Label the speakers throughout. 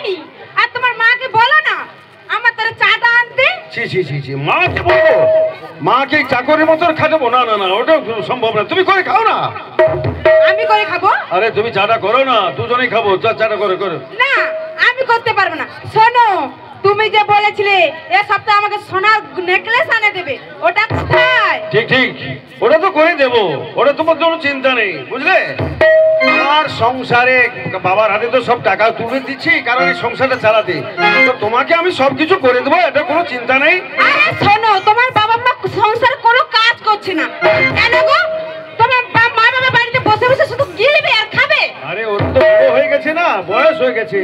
Speaker 1: তুমি আর তোমার মাকে বলো না আমার তার চাটা আনতে।
Speaker 2: ছি ছি ছি ছি, মাকে বলবো? মাকে চাকরের মতন খাটাবো? না না না, ওটা সম্ভব না। তুমি করে খাও না।
Speaker 1: আমি করে খাবো?
Speaker 2: আরে তুমি চাটা করো না, দুজনেই খাবো। চাটা করে করো
Speaker 1: না, আমি করতে পারবো না। শোনো, তুমি যে বলেছিলে এ সপ্তাহে আমাকে সোনার নেকলেস আনে দেবে, ওটা কোথায়?
Speaker 2: ঠিক ঠিক, ওটা তো করে দেবো, ওটা তোমার জন্য চিন্তা নেই, বুঝলে? আমার সংসারে বাবার হাতে তো সব টাকা তুলে দিচ্ছি, কারণ এই সংসারটা চালাতে। তো তোমাকে আমি সবকিছু করে দেবো, এটা কোনো চিন্তা নেই।
Speaker 1: আরে শোনো, তোমার বাবা মা সংসারে কোনো কাজ করছে না কেন গো? তোমার মা বাবা বাড়িতে বসে বসে শুধু গিলবে আর খাবে।
Speaker 2: আরে ওর তো বড় হয়ে গেছে না, বয়স হয়ে গেছে,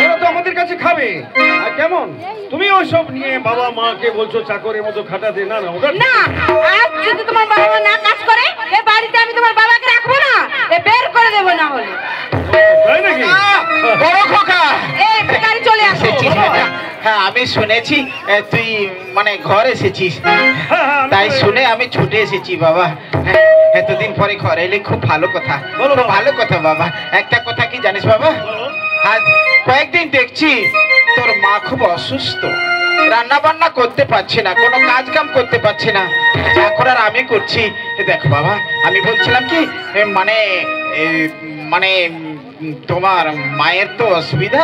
Speaker 2: ওরা তো আমাদের কাছে খাবে। আর কেমন তুমি ওইসব নিয়ে বাবা মাকে বলছো চাকরের মতো খাটাতে? না না, ওটা
Speaker 1: না। আজ যদি তোমার বাবা মা না কাজ করে, এ বাড়িতে আমি তোমার বাবাকে রাখবো না, এ বের করে দেবো না হলে।
Speaker 2: তাই নাকি?
Speaker 3: বড় খোকা,
Speaker 1: এই ভিখারি চলে আসো।
Speaker 3: এসেছিস বেটা? হ্যাঁ, আমি শুনেছি তুই মানে ঘর এসেছিস, তাই শুনে আমি ছুটে এসেছি বাবা। এতদিন পরে ঘরে এলে খুব ভালো কথা,
Speaker 2: বলো বাবা।
Speaker 3: ভালো কথা বাবা। একটা কথা কি জানিস বাবা, আজ কয়েকদিন দেখছি তোর মা খুব অসুস্থ, রান্না বান্না করতে পারছে না, কোনো কাজ কাম করতে পারছে না, যা করার আমি করছি। দেখ বাবা, আমি বলছিলাম কি মানে মানে তোমার মায়ের তো অসুবিধা,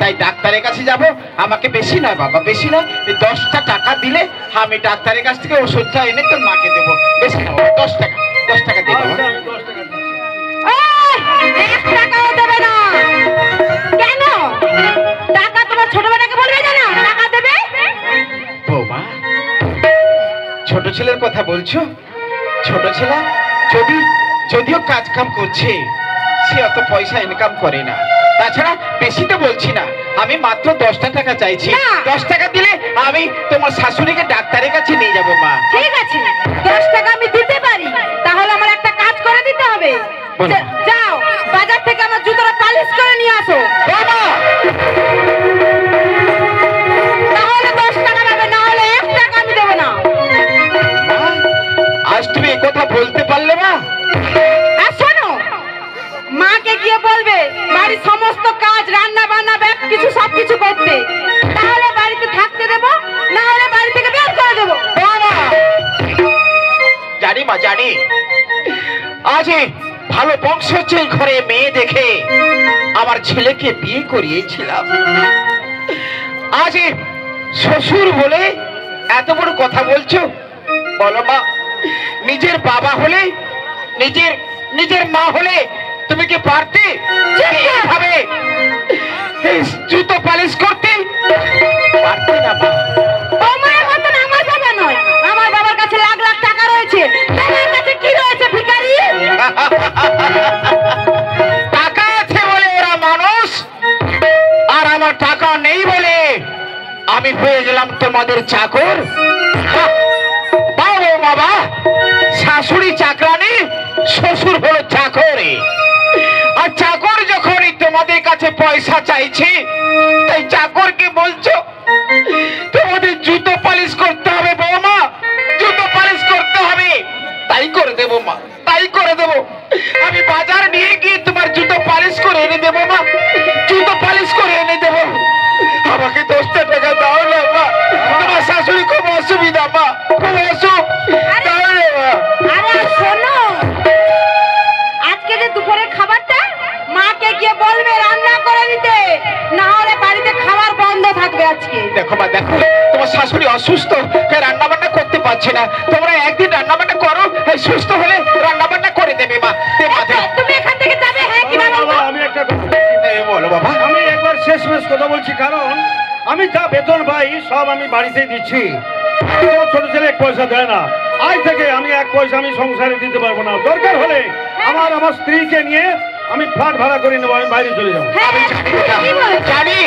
Speaker 3: তাই ডাক্তারের কাছে যাব। আমাকে বেশি নয় বাবা, বেশি নয়, 10টা টাকা দিলে আমি ডাক্তারের কাছ থেকে ওষুধটা এনে তোর মাকে দেবো। বেশি না বাবা, 10 টাকা, 10 টাকা দিয়ে দেবো।
Speaker 1: এই, 1 টাকাও দেবে না কেন? টাকা তোমার ছোটবেলাকে বলবে না টাকা দেবে?
Speaker 3: বৌমা, ছোট ছেলের কথা বলছো? ছোট ছেলে যদিও কাজ কাম করছে, সে অত পয়সা ইনকাম করে না। তাছাড়া বেশি তো বলছি না, আমি মাত্র 10টা টাকা চাইছি। 10 টাকা দিলে আমি তোমার শাশুড়িকে ডাক্তারের কাছে নিয়ে যাবো মা।
Speaker 1: ঠিক আছে, 10 টাকা আমি দিতে পারি, তাহলে আমার একটা কাজ করে দিতে হবে।
Speaker 3: বলো।
Speaker 1: যাও বাজার থেকে আমার জুতোটা পালিশ করে নিয়ে আসো।
Speaker 3: বাবা,
Speaker 1: তাহলে 10 টাকা পাবে, না হলে 1 টাকা আমি দেবো না।
Speaker 3: আজ তুমি এই কথা বলতে পারলে মা?
Speaker 1: আর শোনো, মাকে গিয়ে বলবে বাড়ির সমস্ত কাজ, রান্না বান্না, ব্যাগ কিছু সবকিছু করতে, তাহলে বাড়িতে থাকতে দেবো, না হলে বাড়ি থেকে বের করে দেবো।
Speaker 3: জানি মা, জানি। আজ ভালো বংশোজ্জ্বল ঘরে মেয়ে দেখে আমার ছেলেকে বিয়ে করিয়েছিলাম। আজ শ্বশুর বলে এত বড় কথা বলছো? বলো মা, নিজের বাবা হলে, নিজের মা হলে তুমি কি পারতে এইভাবে জুতো পালিশ করতে? পারতে না মা।
Speaker 1: তোমার মতন আমার বাবা নয়, আমার বাবার কাছে লাখ লাখ টাকা রয়েছে, তোমার কাছে কি রয়েছে ভিখারি?
Speaker 3: টাকা আছে বলে ওরা মানুষ, আর আমার টাকা নেই বলে আমি হয়ে গেলাম তোমাদের চাকর। বাবা বাবা, শাশুড়ি চাকরানি, শ্বশুর হলো চাকরে। আর চাকর যখনই তোমাদের কাছে পয়সা চাইছে, তাই চাকরকে বলছো তোমাদের জুতো পালিশ করতে হবে বৌমা, জুতো পালিশ করতে হবে। তাই করে দেবো মা, তাই করে দেবো। আমি বাজার নিয়ে গিয়ে তোমার জুতো পালিশ করে এনে দেবো মা, জুতো পালিশ করে এনে দেবো। আমাকে 10টা টাকা দাও না মা, তোমার শাশুড়ি খুব অসুবিধা মা, খুব অসুবিধা। দাও না মা।
Speaker 1: আরে শোনো, আজকে যে দুপুরের খাবারটা মাকে গিয়ে বলবে রান্না করে দিতে, না হলে বাড়িতে খাবার বন্ধ থাকবে আজকে।
Speaker 3: দেখো মা, দেখো তোমার শাশুড়ি অসুস্থ, রান্না বান্না করতে পারছে না। তোমরা একদিন রান্না বান্না করো, সুস্থ হলে রান্না বান্না করে দেবে মা।
Speaker 1: তুমি এখান থেকে যাবে? হ্যাঁ কি না বলবো?
Speaker 2: আমি একটা কথা
Speaker 3: বলো বাবা।
Speaker 2: আমি একবার শেষ কথা বলছি, কারণ আমি যা বেতন পাই সব আমি বাড়িতেই দিচ্ছি। তোমার ছোট ছেলে 1 পয়সা দেয় না। আজ থেকে আমি 1 পয়সা আমি সংসারে দিতে পারবো না। দরকার হলে আমার স্ত্রীকে নিয়ে আমি ফ্ল্যাট ভাড়া করে নেবো, আমি বাইরে চলে যাবো।
Speaker 1: হ্যাঁ,
Speaker 3: জানি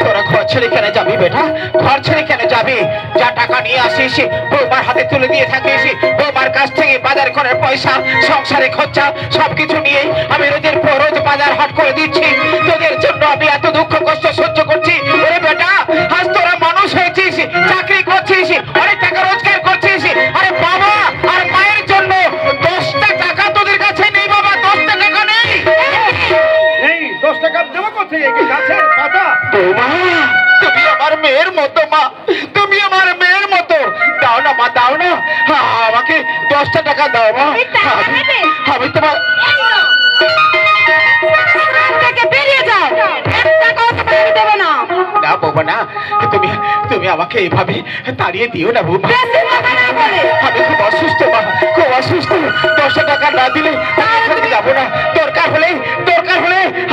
Speaker 3: তোরা ঘর ছেড়ে কেন যাবি বেটা, ঘর ছেড়ে কেন যাবি? যা টাকা নিয়ে আসিস বৌমার হাতে তুলে দিয়ে থাকিস, বৌমার কাছ থেকে বাজার করার পয়সা, সংসারে খরচা সবকিছু নিয়ে আমি রোজ বাজার হাট করে দিচ্ছি। তোদের জন্য আমি এত দুঃখ কষ্ট সহ্য করছি। ওরে বেটা, আজ তোরা মানুষ হয়েছিস, চাকরি করছিস, অনেক টাকা রোজগার করছিস। আরে বাবা আর মায়ের জন্য 10টা টাকা তোদের কাছে নেই বাবা, 10টা টাকা নেই।
Speaker 2: 10 টাকা দেবো কোথায় এই গাছের পাতা?
Speaker 3: বৌমা, তুমি আমার মেয়ের মতো মা, তুমি আমার মেয়ের মতো। দাও না মা, দাও না, আমাকে 10টা টাকা দাও মা। আমি তোমার
Speaker 1: বেরিয়ে যাও, 1 টাকাও তোমাকে দেবো না।
Speaker 3: না বৌমা না, তুমি তুমি আমাকে এইভাবে তাড়িয়ে দিও না বৌমা। আমি খুব অসুস্থ মা, খুব অসুস্থ। 10টা টাকা না দিলে আমি যাবো না। দরকার হলে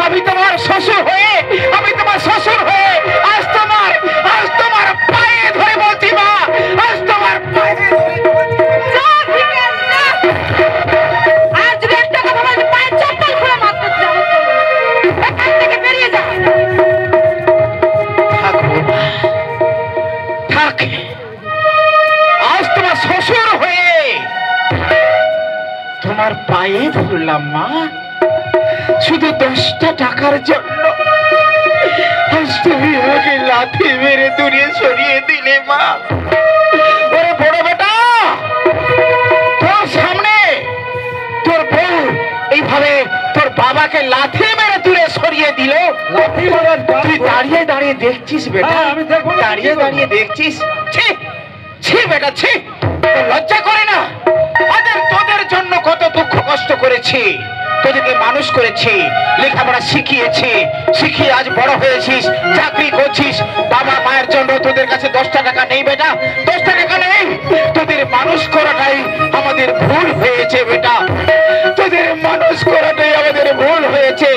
Speaker 3: আমি তোমার শ্বশুর হয়ে, আমি তোমার শ্বশুর হয়ে আজ তোমার পায়ে ধরে বলছি মা, আজ তোমার পায়ে ধরে বলছি।
Speaker 1: আর যদি 1 টাকা তোমার পায়ে চপ্পল খুলে মারতে যাবো, এখান থেকে বেরিয়ে যাও।
Speaker 3: থাক বৌমা, থাক। আজ তোমার শ্বশুর হয়ে তোমার পায়ে ধরলাম মা, শুধু 10টা টাকার জন্য। আজ তুমি আমাকে লাথি মেরে দূরে সরিয়ে দিলে মা। ওরে বড় বেটা, তোর সামনে তোর বউ এইভাবে তোর বাবাকে লাথি মেরে দূরে সরিয়ে দিল।
Speaker 2: লাঠি মারার
Speaker 3: তুই দাঁড়িয়ে দাঁড়িয়ে দেখছিস বেটা,
Speaker 2: হ্যাঁ, আমি দেখবো না,
Speaker 3: দাঁড়িয়ে দাঁড়িয়ে দেখছিস। ছি ছি বেটা, ছি, তোর লজ্জা করে না? তোদের জন্য কত দুঃখ কষ্ট করেছি, তোদেরকে মানুষ করেছি, লেখাপড়া শিখিয়েছি, শিখিয়ে আজ বড় হয়েছিস, চাকরি করছিস। বাবা মায়ের জন্য তোদের কাছে 10টা টাকা নেই বেটা, 10টা টাকা নেই। তোদের মানুষ করাটাই আমাদের ভুল হয়েছে বেটা, তোদের মানুষ করাটাই আমাদের ভুল হয়েছে।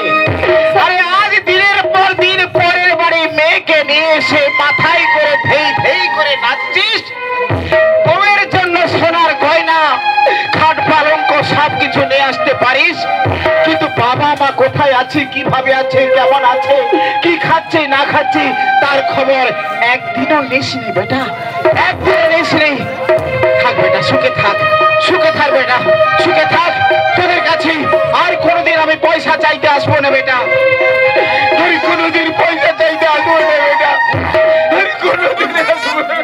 Speaker 3: আরে আজ দিনের পর দিন পরের বাড়ি মেয়েকে নিয়ে এসে মাথায় করে ধেই ধেই করে নাচছিস। বউয়ের জন্য সোনার গয়না, খাট পালঙ্ক সবকিছু নিয়ে আসতে পারিস, কিন্তু বাবা মা কোথায় আছে, কিভাবে আছে, কেমন আছে, কি খাচ্ছে না খাচ্ছে তার খবর একদিনও নিসনি বেটা, একদিনও নিসনি। থাক বেটা, সুখে থাক, সুখে থাক বেটা, সুখে থাক। তোদের কাছে আর কোনোদিন আমি পয়সা চাইতে আসবো না বেটা, আর কোনোদিন পয়সা চাইতে আসবো না বেটা, আর কোনোদিন আসবো না।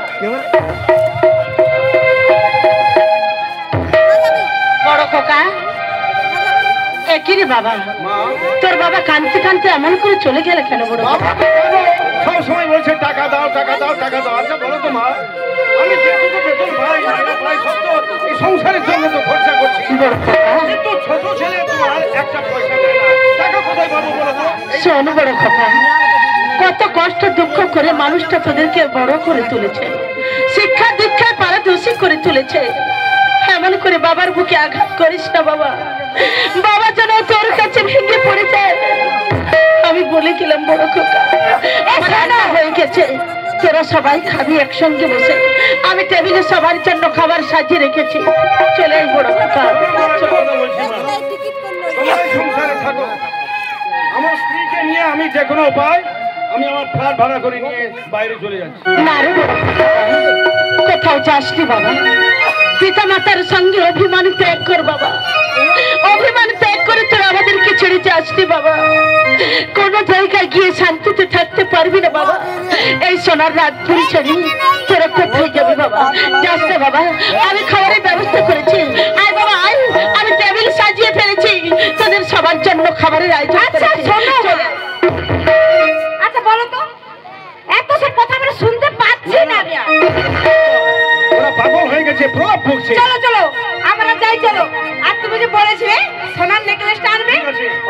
Speaker 1: বড় খোকা, কি রে বাবা, তোর বাবা কাঁদতে কাঁদতে এমন করে চলে গেলে কেন? বড়
Speaker 2: সব সময় বলছে টাকা দাও, টাকা দাও, টাকা দাও। আচ্ছা বলো তো মা, আমি যেটুকু বেতন পাই সব তো এই সংসারের জন্য তো খরচা করছি, কিন্তু ছোট ছেলে তোমার একটা পয়সা দেয় না, টাকা কোথায় পাবো বলো তো?
Speaker 1: শোন বড় খোকা, কত কষ্ট দুঃখ করে মানুষটা তোদেরকে বড় করে তুলেছে, শিক্ষা দীক্ষায় পারদর্শী করে তুলেছে। এমন করে বাবার বুকে আঘাত করিস না বাবা, বাবা যেন তোর কাছে ভেঙে পড়ে যায়। আমি বলে গেলাম বড় খোকা, রান্না হয়ে গেছে, তোরা সবাই খাবি একসঙ্গে বসে। আমি টেবিলে সবার জন্য খাবার সাজিয়ে রেখেছি, চলে আয় বড় খোকা।
Speaker 2: একটা কথা বলছি মা, তোমরা এই সংসারে থাকো, আমার স্ত্রীকে নিয়ে আমি যে কোনো উপায় আমি আমার ফ্ল্যাট ভাড়া করে নিয়ে বাইরে চলে যাচ্ছি।
Speaker 1: না রে বড় খোকা, কোথাও যাসনি বাবা, পিতা মাতার সঙ্গে অভিমান ত্যাগ কর বাবা, অভিমান ত্যাগ করে তোরা আমাদেরকে ছেড়ে যাসনি বাবা। কোন জায়গায় গিয়ে শান্তিতে থাকতে পারবি না বাবা, এই সোনার রাতপুরি ছেড়ে তোরা কোথায় যাবি বাবা? যাস না বাবা, আমি খাবারের ব্যবস্থা করেছি, আয় বাবা আয়, আমি টেবিল সাজিয়ে ফেলেছি, তোদের সবার জন্য খাবারের আয়োজন করেছি। আচ্ছা বলো তো, এত সব কথা আমরা শুনতে পাচ্ছি না।
Speaker 2: ওরা পাগল হয়ে গেছে, প্রলাপ বকছে।
Speaker 1: চলো চলো আমরা যাই, চলো। আর তুমি যে বলেছিলে সোনার নেকলেসটা আনবে,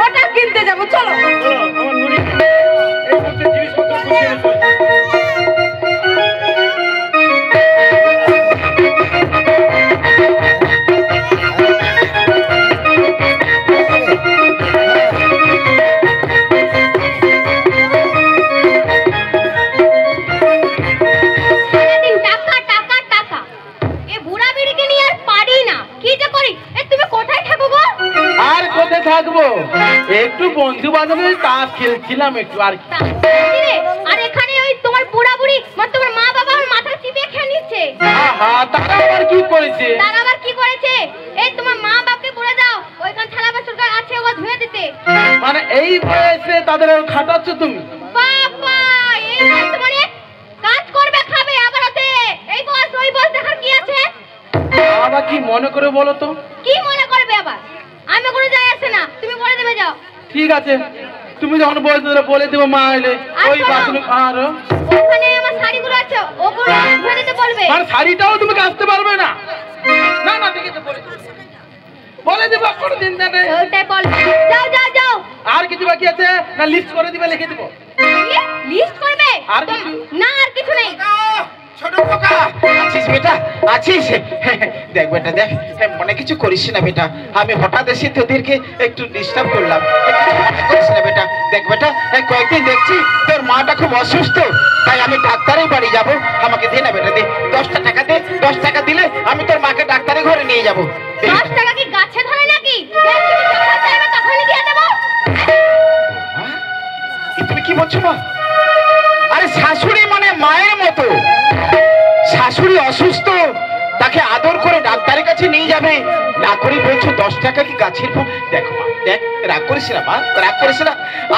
Speaker 1: ওটা কিনতে যাবো, চলো।
Speaker 2: চলো, আমার নুনি এই করতে জিনিসপত্র গুছিয়ে রেখো।
Speaker 4: থাকবো, একটু বন্ধু বান্ধবের তাস খেলছিলাম একটু আর কি।
Speaker 5: আর এখানে ওই তোমার বুড়া বুড়ি মানে তোমার মা বাবা আমার মাথা চিবিয়ে খেয়ে নিচ্ছে।
Speaker 4: তারা আবার কি করেছে?
Speaker 5: তারা আবার কি করেছে? এই তোমার মা বাপকে বলে দাও ওইখান থালা বাসন আছে ওগুলো ধুয়ে দিতে।
Speaker 4: মানে এই বয়সে তাদের খাটাচ্ছ তুমি?
Speaker 5: বাবা এই বয়স মানে কাজ করবে খাবে আবার হতে এই বয়স ওই বয়স দেখার কি আছে?
Speaker 4: বাবা কি মনে করে বলো তো?
Speaker 5: কি মনে করবে আবার? আমি কোনো যায় আসে না, তুমি বলে দেবে যাও।
Speaker 4: ঠিক আছে, তুমি যখন বলছো বলে দেবো মা এলে ওই বাসন আর
Speaker 5: ওখানে আমার শাড়িগুলো আছে ওগুলো ধুয়ে দিতে বলবে।
Speaker 4: আর শাড়িটাও তুমি কাচতে পারবে না। না না দেখে তো বলে দেবো কোনো দিন জানে।
Speaker 5: ওটাই বলবে। যাও যাও যাও।
Speaker 4: আর কিছু বাকি আছে না লিস্ট করে দিবে লিখে দেবো।
Speaker 5: লিস্ট করবে?
Speaker 4: আর কিছু?
Speaker 5: না আর কিছু নেই।
Speaker 3: ছোট খোকা আছিস বেটা আছিস? দেখ বেটা দেখ মনে কিছু করিস না বেটা, আমি হঠাৎ এসে তোদেরকে একটু ডিস্টার্ব করলাম, কিছু মনে করিস না বেটা। দেখ বেটা কয়েকদিন দেখছি তোর মাটা খুব অসুস্থ, তাই আমি ডাক্তারের বাড়ি যাব, আমাকে দে না বেটা দে, 10টা টাকা দে, 10 টাকা দিলে আমি তোর মাকে ডাক্তারের ঘরে নিয়ে যাবো।
Speaker 5: 10 টাকা কি গাছে ধরে নাকি? যখন চাইবে তখনই দিয়ে দেবো।
Speaker 3: তুমি কি বলছো মা? আরে শাশুড়ি মানে মায়ের মতো, শাশুড়ি অসুস্থ তাকে আদর করে ডাক্তারের কাছে নিয়ে যাবে, না করে বলছো 10 টাকা কি গাছের ফল। দেখো মা দেখ রাগ করিস না মা, রাগ করিস না।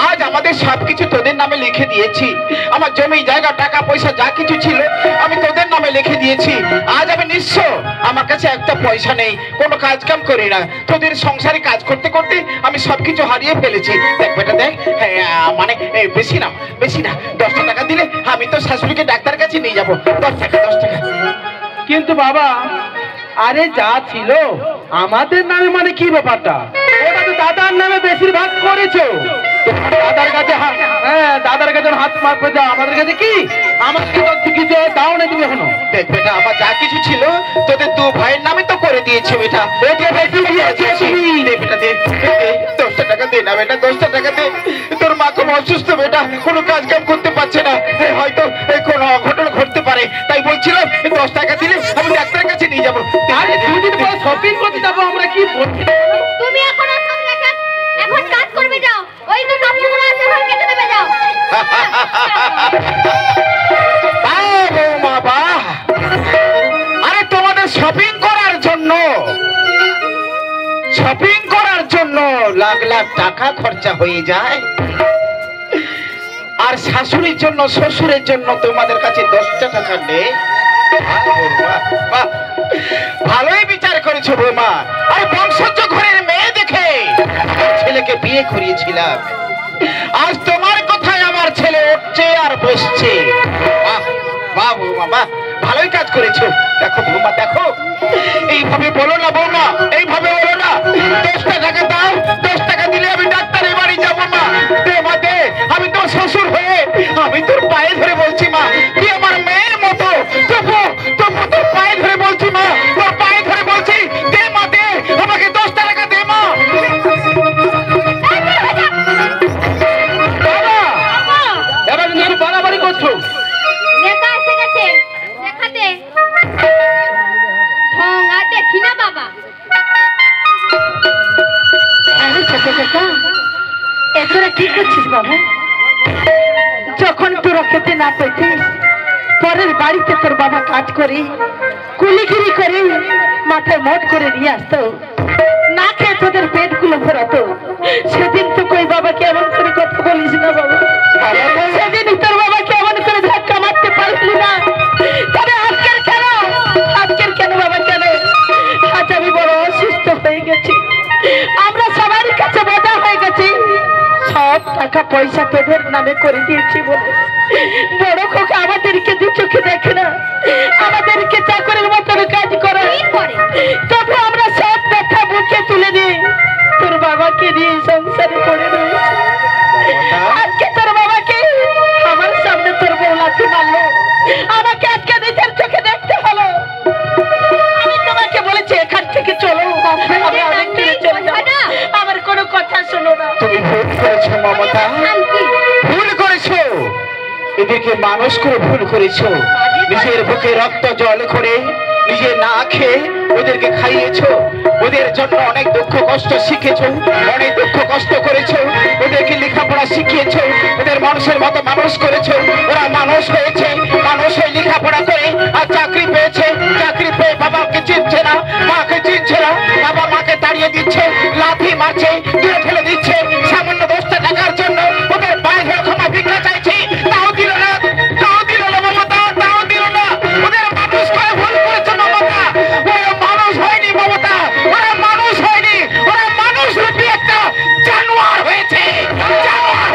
Speaker 3: আজ আমাদের সবকিছু তোদের নামে লিখে দিয়েছি, আমার জমি জায়গা টাকা পয়সা যা কিছু ছিল আমি তোদের নামে লিখে দিয়েছি। আজ আমি নিঃস্ব, আমার কাছে একটা পয়সা নেই, কোনো কাজ কাম করি না, তোদের সংসারে কাজ করতে করতে আমি সবকিছু হারিয়ে ফেলেছি। দেখ বেটা দেখ মানে বেশি না বেশি না, 10 টাকা দিলে আমি তো শাশুড়িকে ডাক্তারের কাছে নিয়ে যাবো। 10 টাকা 10 টাকা।
Speaker 4: কিন্তু বাবা আরে যা ছিল আমাদের নামে মানে কি ব্যাপারটা? ওটা তো দাদার নামে বেশিরভাগ করেছো, দাদার কাছে দাদার কাছে হাত মারবে দাও, আমাদের কাছে কি আমাকে কিছু দাও না তুমি এখনো।
Speaker 3: দেখ বেটা আমার যা কিছু ছিল তোদের 2 ভাইয়ের নামে তো করে দিয়েছি বেটা, বেটা দে 10টা টাকা দে না বেটা, 10টা টাকা দে। তোর মা খুব অসুস্থ বেটা, কোনো কাজ কাম করতে পারছে না, হয়তো কোনো অঘটন ঘটতে পারে, তাই বলছিলাম 10 টাকা দিলে আমি ডাক্তারের কাছে নিয়ে যাবো।
Speaker 4: আরে 2 দিন পরে শপিং করতে যাবো আমরা, কি বলছি?
Speaker 5: তুমি এখন আর সব দেখা, এখন কাজ করবে যাও, ওই তো কাপড়গুলো আছে ওখানে কেটে দেবে যাও।
Speaker 3: মা বা আরে তোমাদের শপিং করার জন্য লাখ লাখ টাকা খরচা হয়ে যায়, আর শাশুড়ির জন্য শ্বশুরের জন্য তোমাদের কাছে 10টা টাকা নেই। ভালোই বিচার করেছো বৌমা, আর বংশজ ঘরের মেয়ে দেখে ছেলেকে বিয়ে করিয়েছিলাম, আজ তোমার কথায় আমার ছেলে উঠছে আর বসছে। বাহ বৌমা বাহ, ভালোই কাজ করেছো। দেখো বৌমা দেখো, এইভাবে বলো না বৌমা, এইভাবে বলো না। 10টা টাকা দাও, 10 টাকা দিলে আমি ডাক্তারের বাড়ি যাবো মা। দে মা দে, আমি তোর শ্বশুর হয়ে আমি তোর পায়ে ধরে বলছি মা, তুই আমার মেয়ের মতো, তবু তবু তোর পায়ে ধরে বলছি মা, তোর পায়ে ধরে বলছি দে মা দে, আমাকে 10টা টাকা দে মা।
Speaker 4: এবার কিন্তু বাড়াবাড়ি করছো।
Speaker 5: লেখা এসে গেছে, দেখাতে ঢঙ্গা দেখি না বাবা।
Speaker 1: আরে ছোট কাকা, তোরা কি করছিস বাবা? যখন তোরা খেতে না পেতিস, পরের বাড়িতে তোর বাবা কাজ করে কুলিগিরি করে মাথায় মট করে নিয়ে আসতো, না খেয়ে তোদের পেটগুলো ভরাতো। সেদিন তো কই বাবাকে এমন করে কথা বলিস না বাবা, সেদিন তোর বাবাকে এমন করে ধাক্কা মারতে পারলি না। তবে আজকের কেন বাবা কেন? আজ আমি বড় অসুস্থ হয়ে গেছি, আমরা সবারই কাছে বোঝা হয়ে গেছি, সব টাকা পয়সা তোদের নামে করে দিয়েছি বলে বড় খোকা আমাদেরকে 2 চোখে দেখে না, আমাদেরকে চাকরের মতন কাজ করে, তবু আমরা সব ব্যথা বুকে তুলে নিয়ে তোর বাবাকে নিয়ে সংসারে পড়ে রয়েছি। আজকে তোর বাবাকে আমার সামনে তোর বউ লাথি মারলো, আমাকে আজকে নিজের চোখে দেখতে হলো। আমি তোমাকে বলেছি এখান থেকে চলো, আমরা অনেক দূরে চলে যাবো, আমার কোনো কথা শোনো না।
Speaker 3: তুমি ভুল করেছো মমতা, ভুল করেছো, এদেরকে মানুষ করে ভুল করেছো, নিজের বুকে রক্ত জল করে নিজে না খেয়ে ওদেরকে খাইয়েছো, ওদের জন্য অনেক দুঃখ কষ্ট শিখেছো, অনেক দুঃখ কষ্ট করেছো, ওদেরকে লেখাপড়া শিখিয়েছো, ওদের মানুষের মতো মানুষ করেছো, ওরা মানুষ হয়েছে, মানুষ হয়ে লেখাপড়া করে আর চাকরি পেয়েছে, চাকরি পেয়ে বাবাকে চিনছে না, মাকে চিনছে না, বাবা মাকে তাড়িয়ে দিচ্ছে, লাথি মারছে, দূরে ফেলে দিচ্ছে, সামান্য 10টা টাকার জন্য ওদের পায়ে ধরে ক্ষমা ভিক্ষা চাইছি, তাও দিল না, তাও দিল না মমতা, তাও দিল না। ওদের মানুষ করে ভুল করেছে মমতা, ওরা মানুষ হয়নি মমতা, ওরা মানুষ হয়নি, ওরা মানুষ রূপী একটা জানোয়ার হয়েছে, জানোয়ার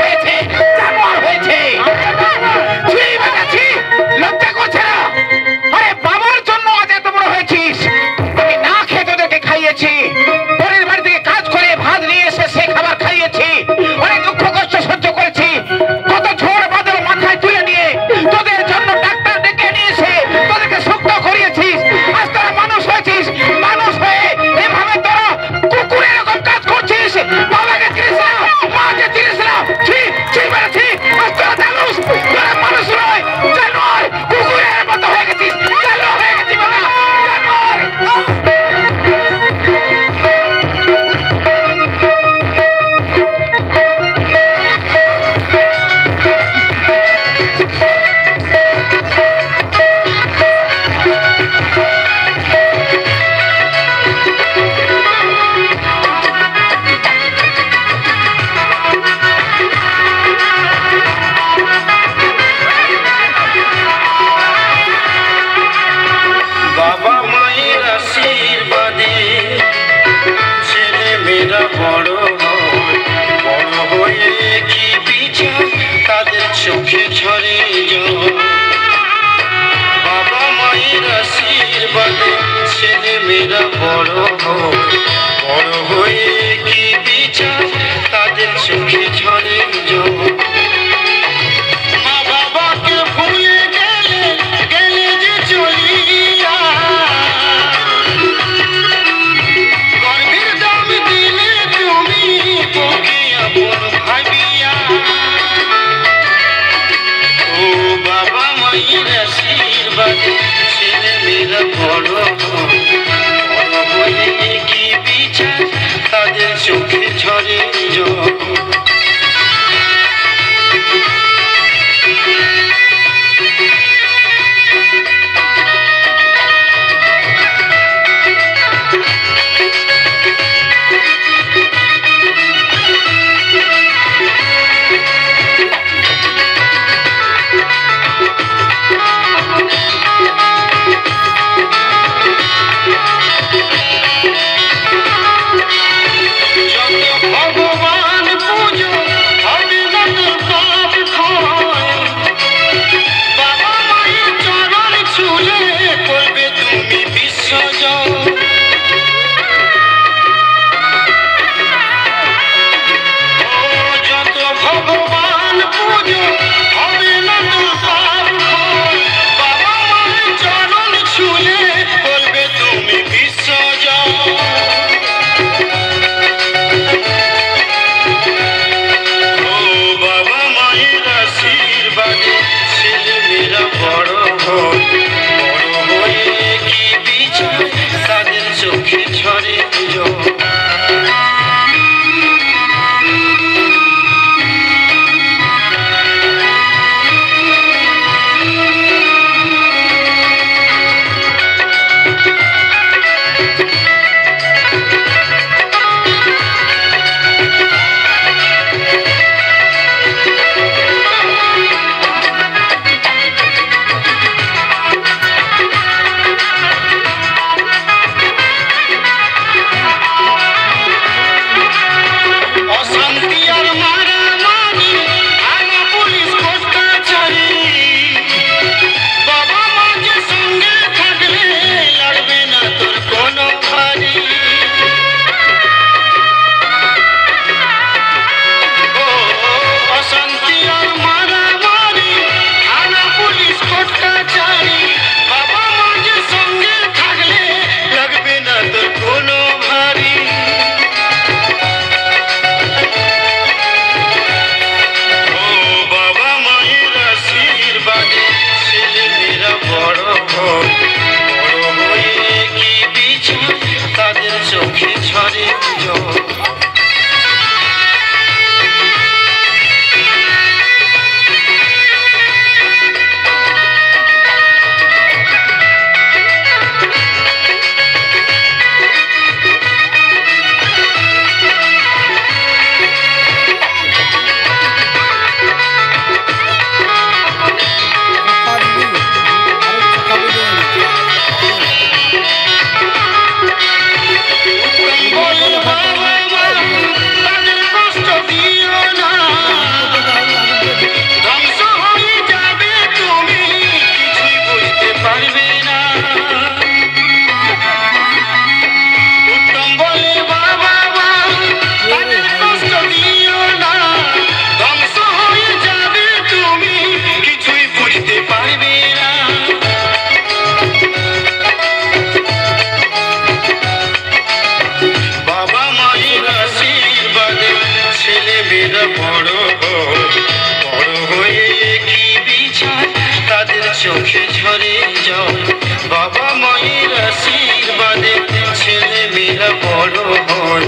Speaker 6: যখন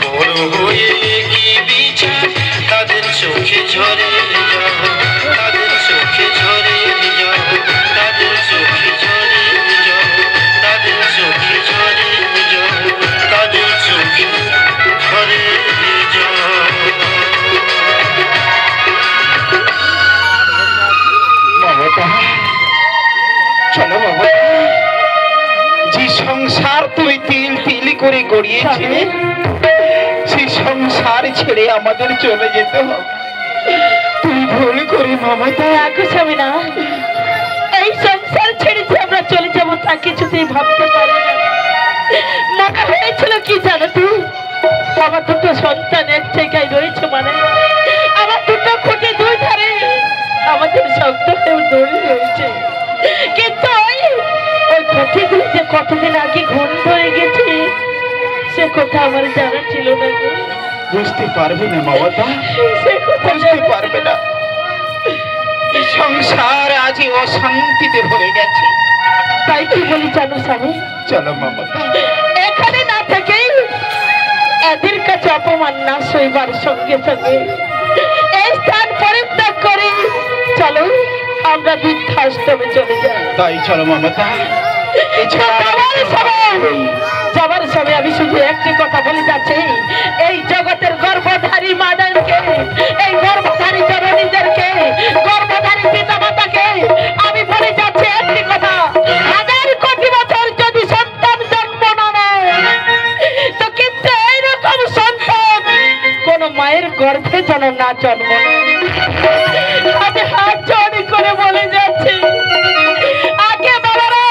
Speaker 6: বড় হয়ে কি বিচার তাদের চোখে ঝরে যাও, তাদের চোখে ঝরে যাও, তাদের চোখে ঝরে যাও, তাদের চোখে ঝরে যাও, তাদের চোখে ঝরে যাও।
Speaker 3: মমতা, চলো মমতা, যে সংসার তুমি তিল তিল করে গড়িয়েছিলে সেই সংসার ছেড়ে আমাদের চলে যেতে হবে। তুই ভুল করে মমতা।
Speaker 1: রাখো স্বামী না, এই সংসার ছেড়ে যে আমরা চলে যাবো তা কিছুতেই ভাবতে পারি না। মনে হয়েছিল কি জানো তুই, আমার দুটো সন্তান এক জায়গায় রয়েছে, মানে আমার দুটো খুঁটি দুই ধারে আমাদের সন্তানের দড়ি রয়েছে, কিন্তু ওই খুঁটিগুলি যে কতদিন আগে ঘুম ধরে গেছে সে কথা আমার জানা ছিল না।
Speaker 3: বুঝতে পারবে না মমতা,
Speaker 1: সে কথা
Speaker 3: বুঝতে পারবে না। এই সংসার আজ অশান্তিতে ভরে গেছে।
Speaker 1: তাই কি বলি জানো স্বামী,
Speaker 3: চলো মমতা,
Speaker 1: এখানে না থেকে এদের কাছে অপমান না সইবার সঙ্গে সঙ্গে এই স্থান পরিত্যাগ করে চলো আমরা বৃদ্ধাশ্রমে চলে যাই।
Speaker 3: তাই চলো মমতা।
Speaker 1: যাবার সময় আমি শুধু একটি কথা বলে যাচ্ছি, এই জগতের গর্ভধারী মাদানকে, এই গর্ভধারী জননীদেরকে, গর্ভধারী পিতা মাতাকে আমি বলে যাচ্ছি একটি কথা, হাজার কোটি বছর যদি সন্তান জন্ম না নেয় তো কিন্তু এইরকম সন্তান কোন মায়ের গর্ভে যেন না জন্ম নেয়। আমি হাত জড়ি করে বলে যাচ্ছি, আগে বাবারা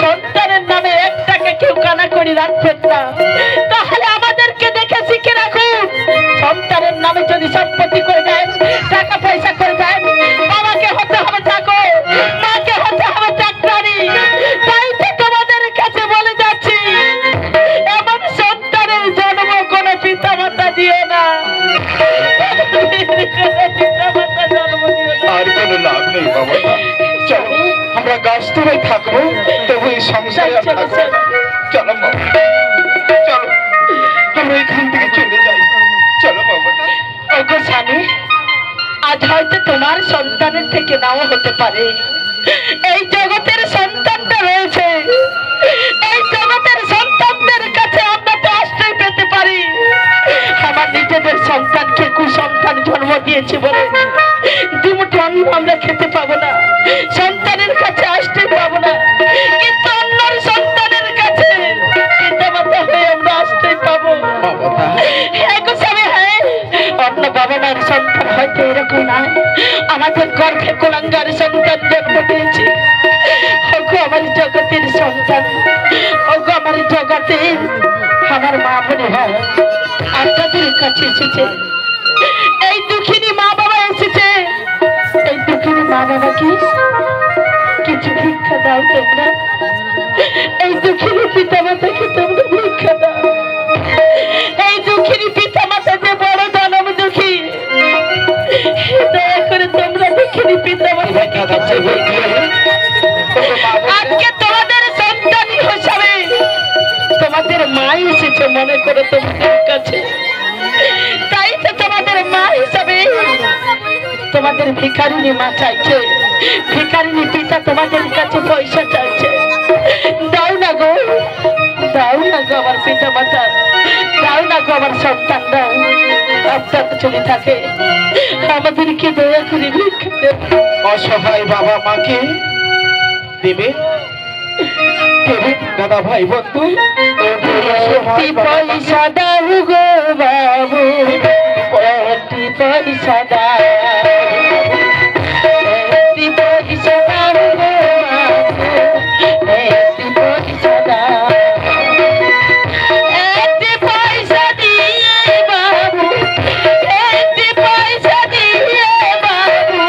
Speaker 1: সন্তানের নামে একটাকে কেউ কানা করে রাখবেন না, তাহলে আমাদেরকে দেখে শিখে রাখুন। সন্তানের নামে যদি সম্পত্তি করে দেন, টাকা পয়সা করে দেন, বাবাকে হতে হবে চাকর, মাকে হতে হবে চাকরানি। তাই তো তোমাদের কাছে বলে যাচ্ছি, এমন সন্তানের জন্ম কোনো পিতা মাতা দিও না, পিতা মাতা জন্ম দিও না।
Speaker 3: আর কোনো লাভ নেই মমতা। চলো আমরা গাছতলায় থাকবো, তবু এই সংসারে আর থাকবো না। চলো মমতা, চলো আমরা এখান থেকে চলে যাই। চলো মমতা।
Speaker 1: ওগো স্বামী, আজ হয়তো তোমার সন্তানের থেকে নাও হতে পারে, এই জগতের সন্তানটা রয়েছে, এই জগতের সন্তানদের কাছে আমরা তো আশ্রয় পেতে পারি। আমার নিজেদের সন্তানকে কুসন্তান জন্ম দিয়েছে বলে দুমুঠো অন্ন আমরা খেতে পাবো না, সন্তানের কাছে আশ্রয় পাবো না, কিন্তু অন্যর সন্তানের কাছে পিতামাতা হয়ে আমরা আশ্রয় পাবো। হ্যাঁ গো স্বামী, হ্যাঁ, অন্য বাবা মায়ের সন্তান হয়তো এরকম না, আমাদের গর্ভে কুলাঙ্গার সন্তান জন্ম দিয়েছে। ওগো আমার জগতের সন্তান, ওগো আমার জগতের আমার মা বোনে হয় আপনাদের কাছে এসেছে, এই দুঃখিনী মা বাবা এসেছে, এই দুঃখিনী মা বাবাকে কিছু ভিক্ষা দাও তোমরা, এই দুঃখিনী পিতা মাতাকে তোমরা ভিক্ষা দাও। এই দুঃখিনী পিতা মাতা যে বড় দানব দুঃখী, দয়া করে তোমরা দুঃখিনী পিতা মাতাকে কিছু ভিক্ষা দাও। আজকে তোমাদের সন্তান হিসাবে তোমাদের মা এসেছে মনে করে তোমাদের কাছে, তাই তো তোমাদের মা হিসাবে তোমাদের ভিখারিনী মা চাইছে, ভিখারিনী পিতা তোমাদের কাছে পয়সা চাইছে। দাও না গো, দাও না গো আমার পিতা মাতা, দাও না গো আমার সন্তান, দাও। আপনার যদি থাকে আমাদেরকে দয়া করে ভিক্ষা দেবে।
Speaker 3: অসহায় বাবা মাকে দেবে, দেবে দাদা ভাই বন্ধু।
Speaker 1: পয়সা দাও গো বাবু, একটি পয়সা দাও, একটি পয়সা দাও গো বাবু, একটি পয়সা দাও, একটি পয়সা দিয়ে বাবু, একটি পয়সা দিয়ে বাবু,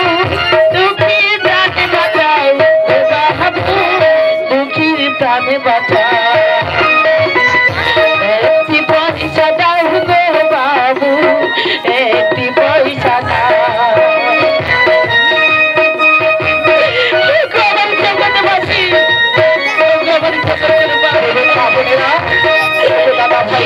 Speaker 1: দুঃখীর প্রাণে বাঁচাও বাবু, দুঃখীর প্রাণে বাঁচাও। একটি পয়সা দাও গো বাবু, একটি পয়সা দাও। গোবর জগৎবাসী, গোবর জগতের বাবু, দাদা ভাই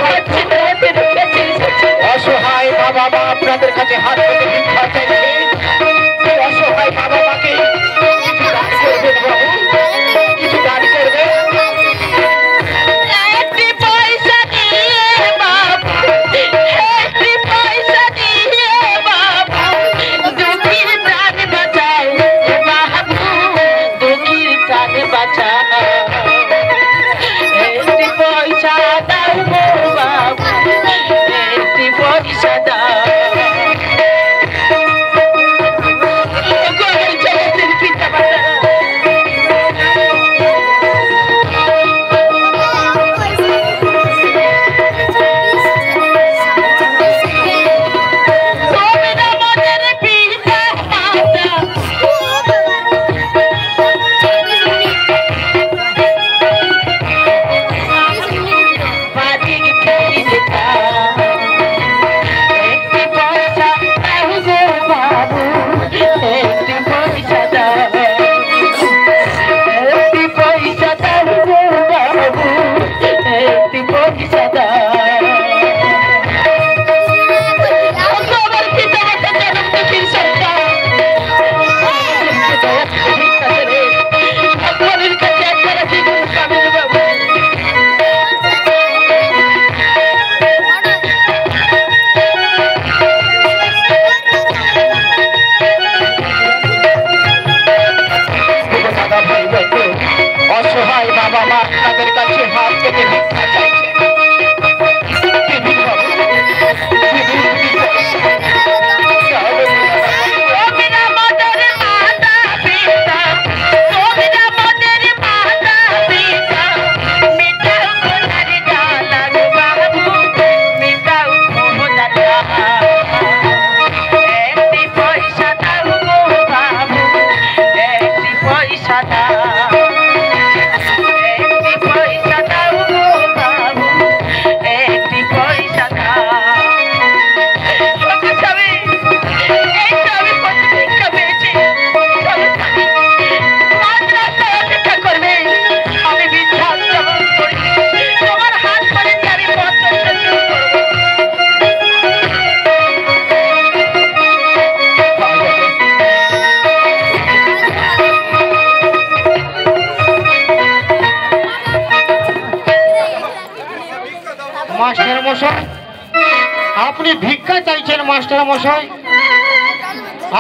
Speaker 3: আপনি ভিক্ষা চাইছেন মাস্টার মশাই?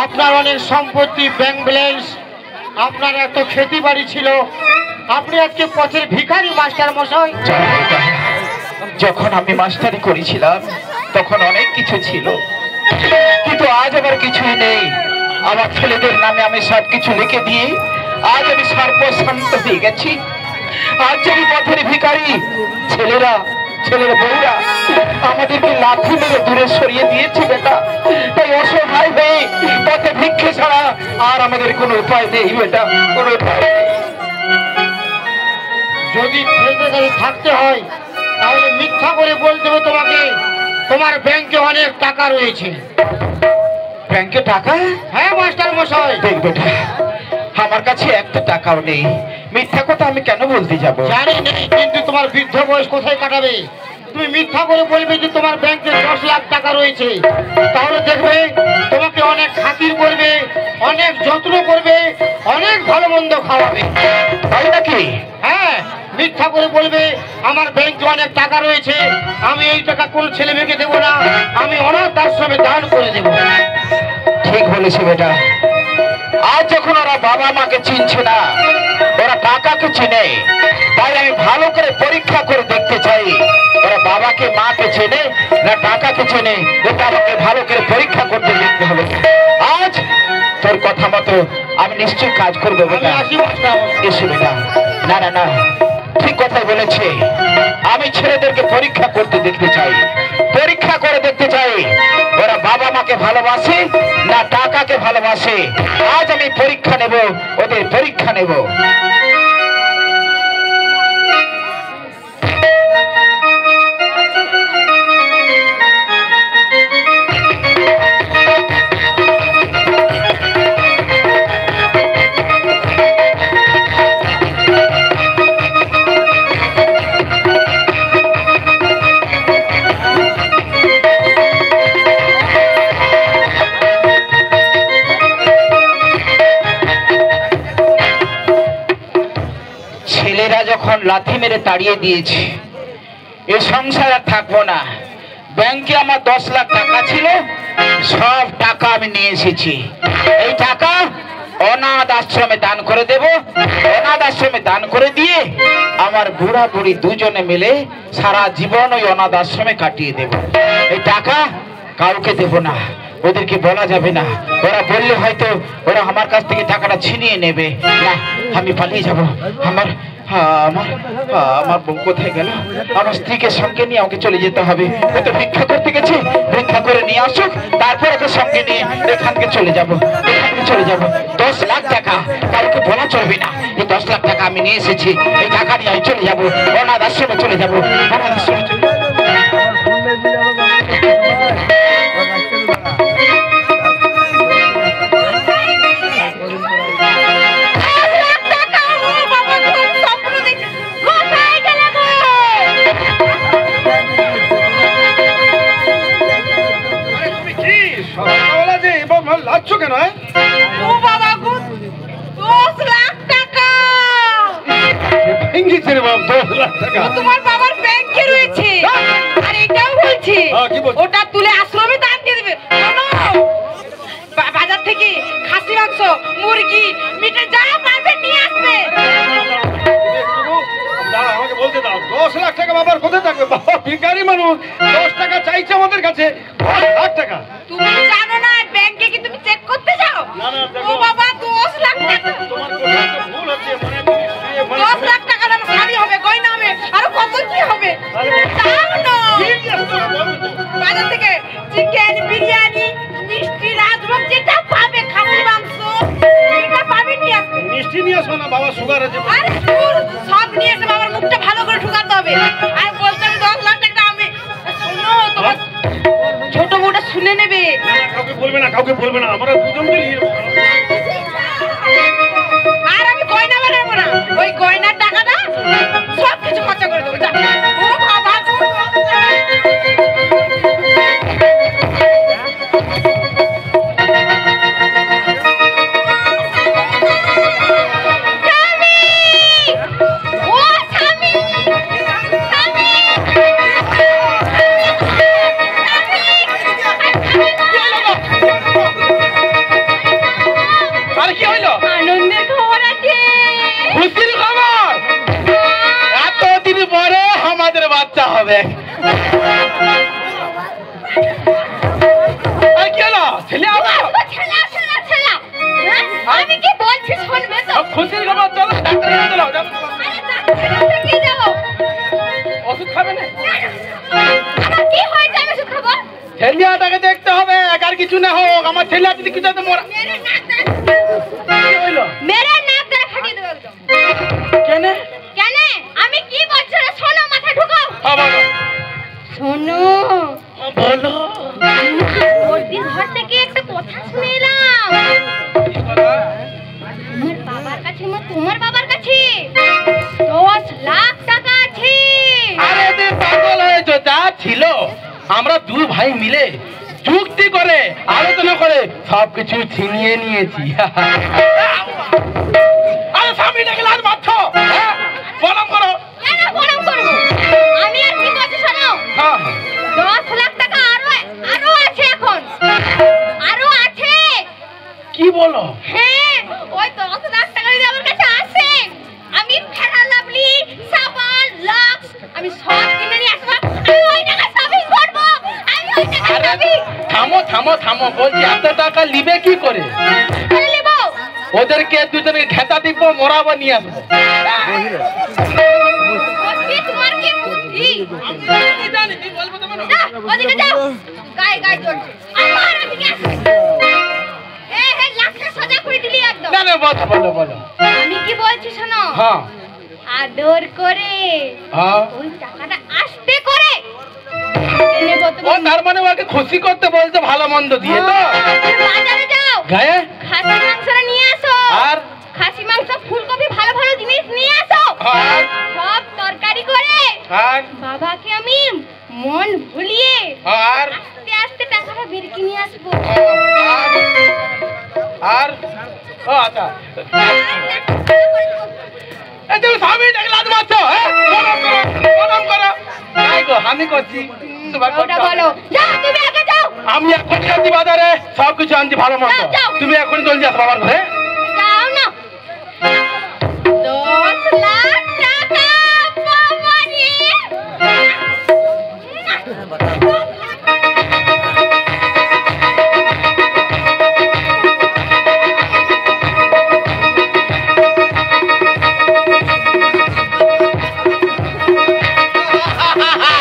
Speaker 3: আপনার অনেক সম্পত্তি, ব্যাংক ব্যালেন্স, আপনার এত খেতি বাড়ি ছিল, আপনি আজকে পথের ভিখারি মাস্টার মশাই? যখন আমি মাস্টারি করেছিলাম তখন অনেক কিছু ছিল, কিন্তু আজ আবার কিছুই নেই। আমার ছেলেদের নামে আমি সব কিছু লিখে দিয়ে আজ আমি সর্বশান্ত হয়ে গেছি। আজ আমি পথের ভিখারি। ছেলের বউরা আমাদেরকে লাথি মেরে দূরে সরিয়ে দিয়েছে বেটা। তাই অসহায় হয়ে পথে ভিক্ষে ছাড়া আর আমাদের কোনো উপায় নেই বেটা, কোনো উপায় নেই। যদি থাকতে হয় তাহলে মিথ্যা করে বলতে হবে তোমাকে তোমার ব্যাংকে অনেক টাকা রয়েছে। ব্যাংকে টাকা? হ্যাঁ মাস্টার মশাই। দেখ বেটা, আমার কাছে একটা টাকাও নেই, মিথ্যা কথা আমি কেন বলতে যাব? জানি নেই, কিন্তু তোমার বৃদ্ধ বয়স কোথায় কাটাবে? তুমি মিথ্যা করে বলবে যে তোমার ব্যাংকে 10 লাখ টাকা রয়েছে, তাহলে দেখবে তোমাকে অনেক খাতির করবে, অনেক যত্ন করবে, অনেক ভালো মন্দ খাওয়াবে, তাই নাকি? হ্যাঁ, মিথ্যা করে বলবে আমার ব্যাংকে অনেক টাকা রয়েছে, আমি এই টাকা কোন ছেলে মেয়েকে দেবো না, আমি অনাথ আশ্রমে দান করে দেবো। ঠিক বলেছে বেটা। আজ যখন ওরা বাবা মাকে চিনছে না, ওরা টাকাকে চিনে, তাই আমি ভালো করে পরীক্ষা করে দেখতে চাই ওরা বাবাকে মাকে চেনে না টাকাকে চেনে। এটা আমাকে ভালো করে পরীক্ষা করতে দেখতে হবে। আজ তোর কথা মতো আমি নিশ্চয়ই কাজ করবো বেটা। এসে বেটা, না না না, ঠিক কথাই বলেছে। আমি ছেলেদেরকে পরীক্ষা করতে দেখতে চাই, পরীক্ষা করে দেখতে চাই ওরা বাবা মাকে ভালোবাসে না টাকাকে ভালোবাসে। আজ আমি পরীক্ষা নেব, ওদের পরীক্ষা নেব। ছেলেরা যখন লাথি মেরে তাড়িয়ে দিয়েছে, এ সংসার আর থাকবো না। ব্যাংকে আমার 10 লাখ টাকা ছিল, সব টাকা আমি নিয়ে এসেছি। এই টাকা অনাথ আশ্রমে দান করে দেব। অনাথ আশ্রমে দান করে দিয়ে আমার বুড়া বুড়ি দুজনে মিলে সারা জীবন ওই অনাথ আশ্রমে কাটিয়ে দেব। এই টাকা কাউকে দেব না, ওদেরকে বলা যাবে না। ওরা বললে হয়তো ওরা আমার কাছ থেকে টাকাটা ছিনিয়ে নেবে। না, আমি পালিয়ে যাব। আমার বউ কোথায় গেল? আমার স্ত্রীকে সঙ্গে নিয়ে আমাকে চলে যেতে হবে। ও তো ভিক্ষা করতে গেছে, ভিক্ষা করে নিয়ে আসুক, তারপর ওকে সঙ্গে নিয়ে এখান থেকে চলে যাব। 10 লাখ টাকা কাউকে বলা চলবে না। এই 10 লাখ টাকা আমি নিয়ে এসেছি, এই টাকা নিয়ে আমি চলে যাবো, অনাথ আশ্রমে চলে যাবো, অনাথ আশ্রমে চলে যাবো।
Speaker 2: লাচ্ছো কেন?
Speaker 1: ও বাবা গো, 10 লাখ টাকা
Speaker 2: ভেঙেছে রে বাবা। 10 লাখ টাকা
Speaker 1: তোমার বাবার ব্যাংকে রয়েছে। আর এটাও বলছি ওটা তুলে আশ্রমে দান দিয়ে দেবে। বাজার থেকে খাসি মাংস, মুরগি, মিটে যা পারবে নিয়ে আসবে।
Speaker 2: আমাকে বলতে দাও, 10 লাখ টাকা বাবার কোথায় থাকবে? বাবা ভিখারি মানুষ, 10 টাকা চাইছে আমাদের কাছে। 10 লাখ টাকা
Speaker 1: তুমি জানো না ব্যাংকে কি তুমি চেক করতে যাও? ও বাবা 10 লাখ টাকা।
Speaker 2: তোমার কোথায় তো ভুল হচ্ছে।
Speaker 1: 10 লাখ টাকা আমার শাড়ি হবে, গয়না হবে, আরো কত কি হবে? যাও না বাজার থেকে চিকেন, বিরিয়ানি, মিষ্টি, রাজভোগ যেটা পাবে, খাসি মাংস যেটা পাবে নিয়ে আসবে।
Speaker 2: মিষ্টি নিয়ে আসো না, বাবা সুগার আছে।
Speaker 1: আরে তোর সব নিয়ে এসে বাবার মুখটা ভালো করে ঠুকাতে হবে। আর বলতে 10 লাখ টাকা আমি শোনো, তোমার ছোট বউটা শুনে নেবে।
Speaker 2: কাউকে বলবে না, কাউকে বলবে না, আমরা দুজন মিলে।
Speaker 1: আর আমি গয়না বানাবো না, ওই গয়নার টাকাটা সব কিছু খরচা করে দেবো। ও বাবা
Speaker 4: কি হইলো?
Speaker 5: আনন্দের খবর আছে।
Speaker 4: খুশির খবর? এতদিন পরে আমাদের বাচ্চা হবে। আর কি হলো? ছেলে হবে?
Speaker 5: ছেলা ছেলা ছেলা। হ্যাঁ? আমি কি বলছি শুনবে তো?
Speaker 4: খুশির খবর, চলো ডাক্তারের কাছে চলো।
Speaker 5: আরে ডাক্তারের কাছে কি যাবো?
Speaker 4: ওষুধ খাবে না?
Speaker 5: আমার কি হয়েছে আমি ওষুধ খাবো?
Speaker 4: ছেলেটাকে দেখতে হবে, আর কিছু না হোক। আমার ছেলে যদি কিছু হতো মোরা।
Speaker 5: মেরে নাক ধরে
Speaker 4: কি হইলো?
Speaker 5: মেরে নাক ধরে ফাটিয়ে দেবো একদম।
Speaker 4: কেন?
Speaker 5: কেন? আমি কি বলছি রে, শোনো, মাথায় ঢুকাও।
Speaker 4: বলো
Speaker 5: শোনো,
Speaker 4: বলো।
Speaker 5: ওর দিন ঘর থেকে একটা কথা শুনে এলাম। আমার বাবার কাছে, তোমার বাবার কাছে 10 লাখ টাকা আছে।
Speaker 4: আরে তুই পাগল হয়েছো? যা ছিল আমরা দুই ভাই মিলে যুক্তি করে আলোচনা করে সবকিছু ছিনিয়ে নিয়েছি। আরে স্বামীটাকে লাজ মারছো? হ্যাঁ? বলম করো।
Speaker 5: কেন বলম করবো? আমি আর কি বলছি শোনো,
Speaker 4: হ্যাঁ
Speaker 5: 10 লাখ টাকা আরো আছে এখন, আরো আছে।
Speaker 4: কি বলো?
Speaker 5: হ্যাঁ, ওই 10 লাখ টাকা যদি আমার কাছে আসে, আমি ফেরা লাভলি, সাবান, লাক্স আমি সব কিনে নিয়ে আসবো। আমি ওই টাকা শপিং করবো। আমি ওই টাকা
Speaker 4: আরে
Speaker 5: শপিং
Speaker 4: থামো থামো থামো, বলছি এত টাকা লিবে কি করে?
Speaker 5: করে নেব।
Speaker 4: ওদেরকে দুজনকে ঘেতা দিব, মরাবো, নিয়ে আসবো।
Speaker 5: বুদ্ধি, তোমার কি বুদ্ধি?
Speaker 4: কি জানি, তুই বলবো তো বলো।
Speaker 5: যা, ওদিকে যাও। গায়ে গায়ে চলছে। আমার ওদিকে আসো। লাখটা সাজা করে দিলি একদম।
Speaker 4: না না, বলো বলো বলো।
Speaker 5: আমি কি বলছি শোনো,
Speaker 4: হ্যাঁ
Speaker 5: আদর করে
Speaker 4: হ্যাঁ।
Speaker 5: ওই টাকাটা আস্তে করে নেব।
Speaker 4: ও তার মানে ওকে খুশি করতে বলতে, ভালো মন্দ দিয়ে তো।
Speaker 5: বাজারে যাও,
Speaker 4: গায়ে
Speaker 5: খাসি মাংসটা নিয়ে আসো।
Speaker 4: আর
Speaker 5: খাসি মাংস, ফুলকপি, ভালো ভালো জিনিস নিয়ে আসো।
Speaker 4: আর
Speaker 5: সব তরকারি করে
Speaker 4: আর
Speaker 5: বাবাকে আমি মন ভুলিয়ে
Speaker 4: আর
Speaker 5: আস্তে আস্তে টাকাটা বেরকে নিয়ে আসবো।
Speaker 4: আর ও আচ্ছা, এই তুমি স্বামীটাকে লাজ মারছো? হ্যাঁ প্রণাম করো। তাই গো, আমি করছি। তোমার করতে
Speaker 5: ওটা
Speaker 4: হবে।
Speaker 5: বলো। যাও, তুমি আগে যাও।
Speaker 4: আমি এখন যাচ্ছি বাজারে, সব কিছু আনছি ভালো মন্দ।
Speaker 5: যাও, যাও।
Speaker 4: তুমি এখন জলদি আসো বাবার ঘরে।
Speaker 5: যাও না। 10 লাখ টাকা বাবারে।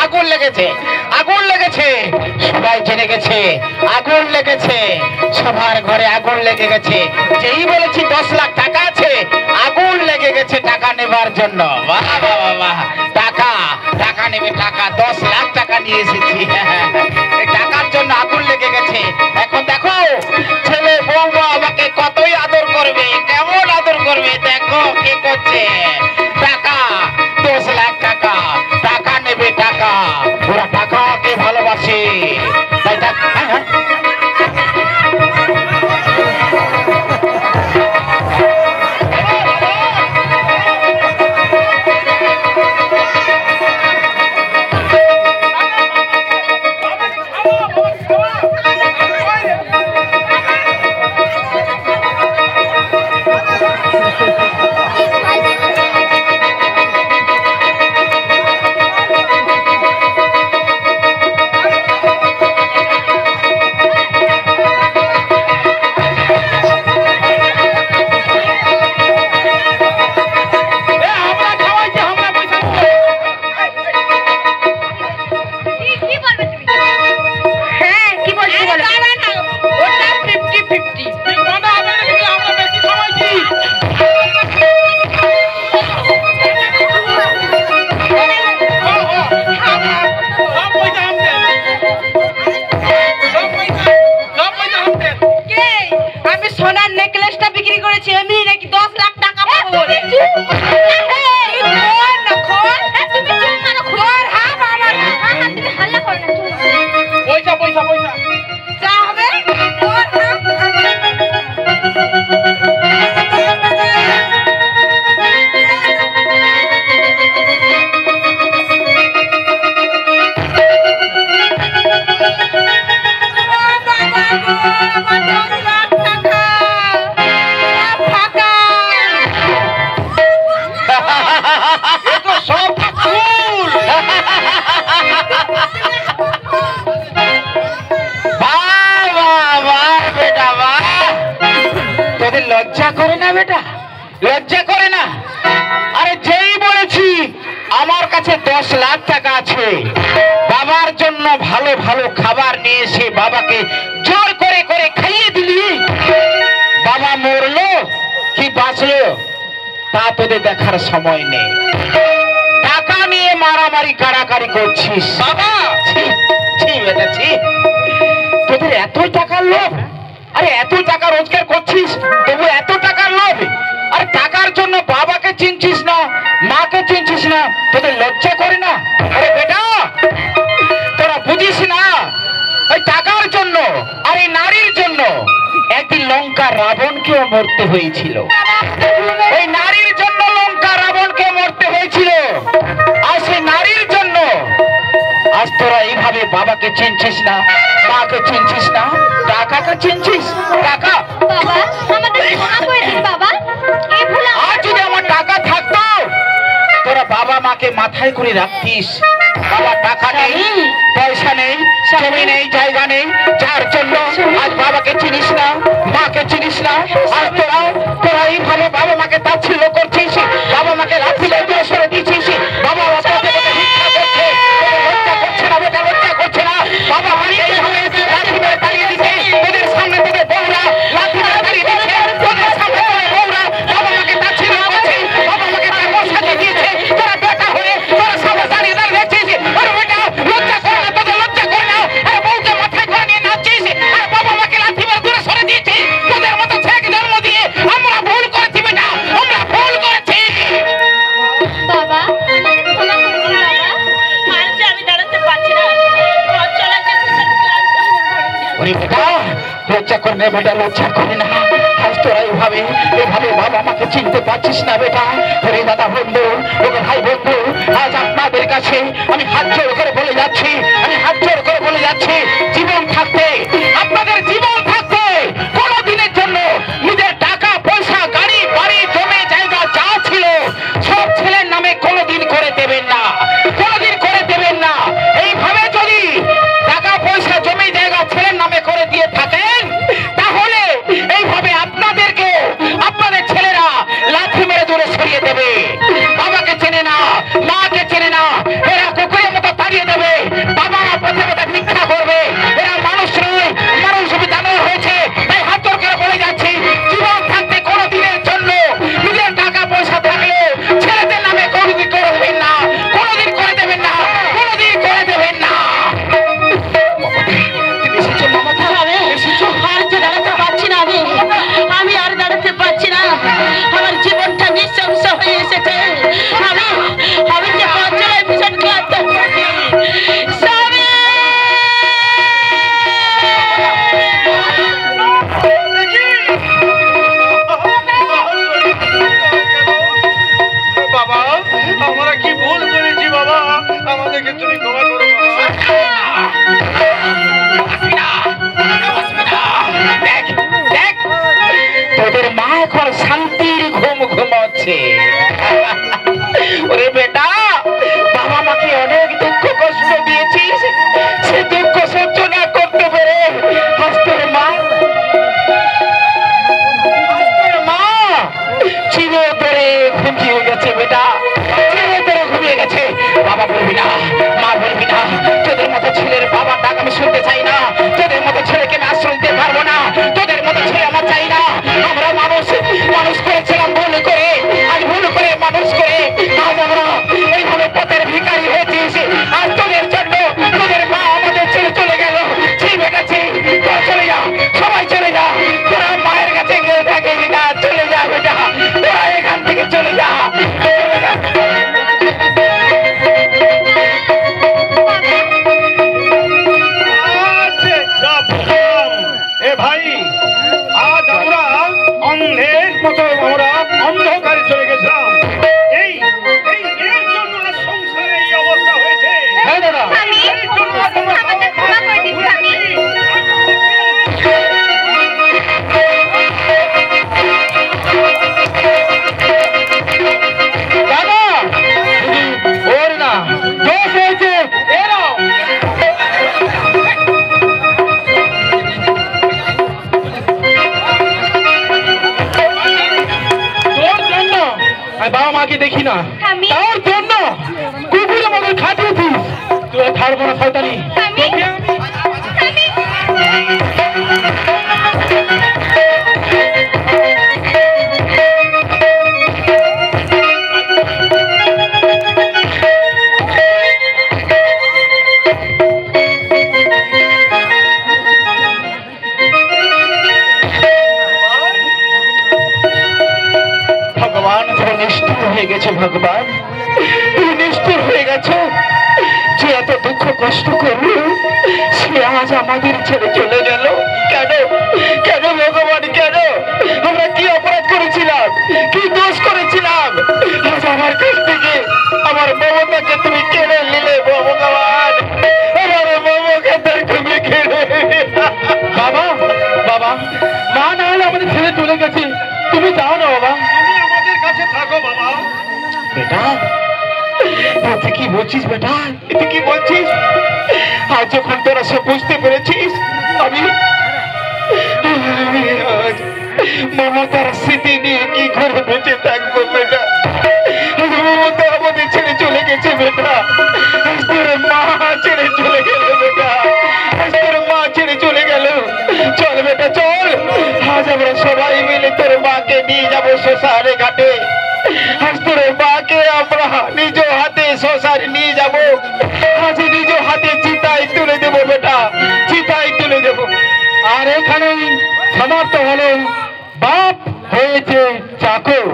Speaker 3: আগুন লেগেছে, আগুন লেগেছে, সবাই জেনে গেছে আগুন লেগেছে, সবার ঘরে আগুন লেগে গেছে। যেই বলেছি 10 লাখ টাকা আছে, আগুন লেগে গেছে টাকা নেবার জন্য। বাহ বাহ বাহ বাহ, টাকা টাকা নেবে, টাকা 10 লাখ টাকা নিয়ে এসেছি। এই টাকার জন্য আগুন লেগে গেছে। এখন দেখো ছেলে বৌমা আমাকে কতই আদর করবে, কেমন আদর করবে, দেখো কে করছে। টাকা 10 লাখ টাকা, টাকা নেবে, টাকা, ওরা টাকাকে ভালোবাসে। তাই হ্যাঁ হ্যাঁ
Speaker 5: কি বলবে তুমি? হ্যাঁ, কি বলছো বলো। ওটা 50-50।
Speaker 4: আমরা বেশি খাওয়াইছি। সব পয়সা আমাদের। সব পয়সা আমাদের।
Speaker 1: কে? আমি সোনার নেকলেসটা বিক্রি করেছি, এমনি নাকি 10 লাখ টাকা পাবো বলে।
Speaker 5: তুমি হাল্লা করো না, চুপ।
Speaker 4: পয়সা পয়সা পয়সা।
Speaker 1: যা হবে তোর হাত আমার 10 লাখ টাকা।
Speaker 3: কাছে 10 লাখ টাকা আছে। বাবার জন্য ভালো ভালো খাবার নিয়ে এসে বাবাকে জোর করে করে খাইয়ে দিলি। বাবা মরলো কি বাঁচলো তা তোদের দেখার সময় নেই। টাকা নিয়ে মারামারি কাড়াকাড়ি করছিস। বাবা বেটা ছি, তোদের এত টাকার লোভ। আরে এত টাকা রোজগার করছিস তবু এত টাকার লোভ। আর টাকার জন্য বাবাকে চিনছিস না, মাকে চিনছিস না, তোদের লজ্জা করে না? আরে বেটা তোরা বুঝিস না, ওই টাকার জন্য আর এই নারীর জন্য একদিন লঙ্কা রাবণকেও মরতে হয়েছিল। ওই নারীর জন্য লঙ্কা রাবণকে মরতে হয়েছিল। আর সেই নারীর জন্য আজ তোরা এইভাবে বাবাকে চিনছিস না, মাকে চিনছিস না, টাকাকে চিনছিস। টাকা
Speaker 5: বাবা আমাদের ক্ষমা করে দিন বাবা, এই ভুল
Speaker 3: আর যদি আমার টাকা থাকতো তোরা বাবা মাকে মাথায় করে রাখতিস। বাবা টাকা নেই, পয়সা নেই, জমি নেই, জায়গা নেই, যার জন্য আজ বাবাকে চিনিস না, মাকে চিনিস না। আর তোরা এইভাবে বাবা মাকে তাচ্ছিল্য করছিস, বাবা মাকে লাঠি দিয়ে সরে দিচ্ছিস। বাবা ভিক্ষা করছে, লজ্জা করছে না বেটা, লজ্জা করছে না? বাবা মাকে এইভাবে লাঠি মেরে তাড়িয়ে দিচ্ছে, তোদের সামনে থেকে বউরা লাঠি মেরে তাড়িয়ে দিচ্ছে, তোদের সামনে থেকে বউরা বাবা মাকে তাচ্ছিল্য করছে, বাবা মাকে তার সাথে দিয়েছে। তোরা বেটা হয়ে তোরা সামনে দাঁড়িয়ে দাঁড়িয়ে দেখছিস। আরে বেটা লজ্জা করে না, তোদের লজ্জা করে না? আরে বউকে মাথায় করে নিয়ে নাচছিস, আর বাবা মাকে লাঠি মেরে দূরে সরে দিয়েছিস। তোদের মতো ছেলেকে জন্ম দিয়ে আমরা ভুল করেছি বেটা, আমরা ভুল করেছি।
Speaker 5: বাবা আমাদের ক্ষমা করে দিন বাবা, আর যে আমি দাঁড়াতে পারছি না, পথ চলা যে ভীষণ ক্লান্ত হয়ে পড়েছি।
Speaker 3: ওরে বেটা লজ্জা করে না বেটা, লজ্জা করে না। আজ তোরা এইভাবে বাবা মাকে চিনতে পারছিস না বেটা। ওরে দাদা বন্ধু, ওরে ভাই বন্ধু, আজ আপনাদের কাছে আমি হাত জোর করে বলে যাচ্ছি, আমি হাত জোর করে বলে যাচ্ছি, জীবন থাকতে, আপনাদের জীবন থাকতে কোনোদিনের জন্য নিজের টাকা পয়সা গাড়ি বাড়ি জমি জায়গা যা ছিল সব ছেলের নামে কোনোদিন করে দেবেন না, কোনোদিন করে দেবেন না। এইভাবে যদি টাকা পয়সা জমি জায়গা ছেলের নামে করে দিয়ে থাকেন তাহলে এইভাবে আপনাদেরকে আপনাদের ছেলেরা লাঠি মেরে দূরে সরিয়ে দেবে। বাবাকে চেনে না, মাকে চেনে না, এরা কুকুরের মতো তাড়িয়ে দেবে। বাবা পথে পথে ভিক্ষা করবে, এরা মানুষ নয়, মানুষ জানো হয়েছে। তাই হাত জোর করে বলে যাচ্ছি, জীবন থাকতে কোনো দিনের জন্য নিজের টাকা পয়সা থাকলে ছেলেদের নামে কোনোদিন করে দেবেন না, কোনোদিন করে দেবেন না, কোনোদিন করে দেবেন না। তুমি এসেছো মমতা, এসেছো।
Speaker 1: আর যে দাঁড়াতে পারছি না, আমি আর দাঁড়াতে পারছি না, আমার জীবনটা নিঃশংস হয়ে এসেছে। আমি যে পথ চলায় ভীষণ ক্লান্ত হয়েছি। স্বামী
Speaker 2: বাবা আমরা কি ভুল করেছি বাবা, আমাদেরকে তুমি ক্ষমা করো
Speaker 3: দেখ দেখ তোদের মা এখন শান্তির ঘুম ঘুমাচ্ছে। ওরে বেটা বাবা মাকে অনেক দুঃখ কষ্ট দিয়েছিস, সে দুঃখ সহ্য না করতে পেরে আজ তোর মা চিরতরে ঘুমিয়ে গেছে বেটা, চিরতরে ঘুমিয়ে গেছে। বাবা বলবি না, মা বলবি না, তোদের মতো ছেলের বাবার ডাক আমি শুনতে চাই না, তোদের মতো ছেলেকে আমি আশ্রয় দিতে পারবো না, তোদের মতো ছেলে আমার চাই না। আমরা মানুষ করেছিলাম ভুল করে, আজ ভুল করে মানুষ করে আজ আমরা এইভাবে পথের ভিখারি হয়েছিস। আজ তোদের জন্য তোদের মা আমাদের ছেড়ে চলে গেল। ঠিক বেটাছি, তোরা চলে যা, সবাই চলে যা, তোরা মায়ের কাছে গিয়ে থাকে না, চলে যা বেটা, তোরা এখান থেকে চলে যা।
Speaker 2: এ ভাই আজ আমরা অন্ধের মতো আমরা অন্ধকারে চলে গেছিলাম, এই এর জন্য আজ সংসারে এই অবস্থা হয়েছে।
Speaker 3: হ্যাঁ দাদা,
Speaker 5: স্বামী আমাদের ক্ষমা করে দিন স্বামী।
Speaker 3: দাদা ওর না দোষ হয়েছে এরা। তোর জন্য আমি বাবা মাকে দেখি না,
Speaker 5: স্বামী
Speaker 3: তোর জন্য কুকুর
Speaker 4: ছাড়বো না শয়তানি।
Speaker 5: স্বামী
Speaker 3: ভগবান তুমি নিষ্ঠুর হয়ে গেছে, ভগবান তুমি নিষ্ঠুর হয়ে গেছো। যে এত দুঃখ কষ্ট করলো সে আজ আমাদের ছেড়ে চলে গেল কেন? কেন ভগবান কেন? আমরা কি অপরাধ করেছিলাম, কি দোষ করেছিলাম? আজ আমার কাছ থেকে আমার মমতাকে তুমি কেড়ে নিলে ভগবান, আমার মমতাকে তুমি কেড়ে
Speaker 4: বাবা বাবা, মা না হলে আমাদের ছেড়ে চলে গেছে, তুমি যাও না বাবা।
Speaker 2: তুমি আমাদের কাছে থাকো বাবা।
Speaker 3: বেটা তুই কি বলছিস বেটা? তুই কি বলছিস? আজ যখন তোরা সব বুঝতে পেরেছিস আমি আজ মমতার স্মৃতি নিয়ে কি করে বেঁচে থাকবো বেটা? মমতা আমাদের ছেড়ে চলে গেছে বেটা। আজ তোর মা ছেড়ে চলে গেল বেটা, আজ তোর মা ছেড়ে চলে গেল। চল বেটা চল, আজ আমরা সবাই মিলে তোর মাকে নিয়ে যাবো শ্মশানে ঘাটে। আজ তোর মাকে আমরা নিজ হাতে শ্মশানে নিয়ে যাবো। আজ নিজ হাতে চিতায় তুলে দেবো বেটা, চিতায় তুলে দেবো।
Speaker 4: আর এখানেই সমাপ্ত হলো বাপ হয়েছে চাকর।